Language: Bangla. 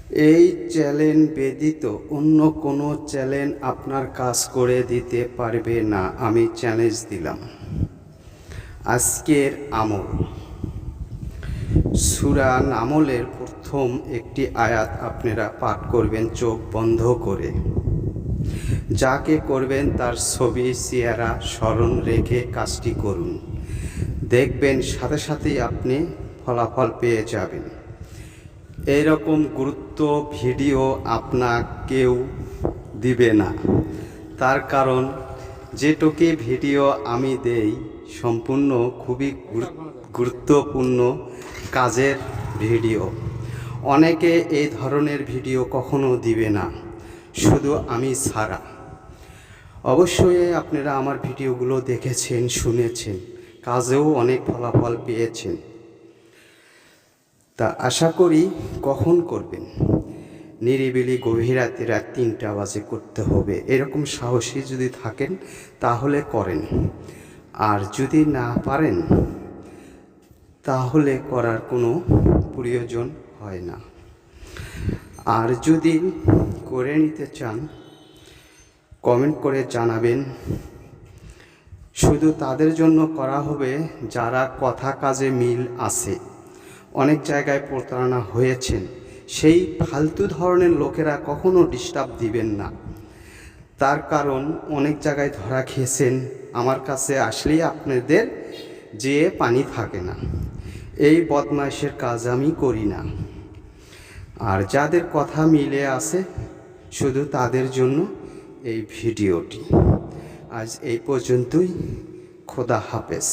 এই চ্যালেঞ্জ ব্যতীত অন্য কোনো চ্যালেঞ্জ আপনার কাজ করে দিতে পারবে না। আমি চ্যালেঞ্জ দিলাম। আজকের আমল, সূরা নামলের প্রথম একটি আয়াত আপনারা পাঠ করবেন চোখ বন্ধ করে। যাকে করবেন তার ছবি চেহারা স্মরণ রেখে কাজটি করুন, দেখবেন সাথে সাথেই আপনি ফলাফল পেয়ে যাবেন। এরকম গুরুত্ব ভিডিও আপনাকেও দিবে না, তার কারণ যেটুকু ভিডিও আমি দেই সম্পূর্ণ খুবই গুরুত্বপূর্ণ কাজের ভিডিও। অনেকে এই ধরনের ভিডিও কখনো দিবে না, শুধু আমি ছাড়া। অবশ্যই আপনারা আমার ভিডিওগুলো দেখেছেন, শুনেছেন, কাজেও অনেক ফলাফল পেয়েছেন। তা আশা করি কখন করবেন? নিরিবিলি গভীর রাতে, রাত 3টা বাজে করতে হবে। এরকম সাহসী যদি থাকেন তাহলে করেন, আর যদি না পারেন তাহলে করার কোনো প্রয়োজন হয় না। আর যদি করে নিতে চান কমেন্ট করে জানাবেন। শুধু তাদের জন্য করা হবে যারা কথা কাজে মিল আছে। অনেক জায়গায় প্রতারণা হয়েছেন, সেই ফালতু ধরনের লোকেরা কখনো ডিস্টার্ব দিবেন না। তার কারণ অনেক জায়গায় ধরা খেয়েছেন, আমার কাছে আসলেই আপনাদের যে পানি থাকে না। এই বদমাইশের কাজ আমি করি না। আর যাদের কথা মিলে আছে শুধু তাদের জন্য এই ভিডিওটি। আজ এই পর্যন্তই। খোদা হাফেজ।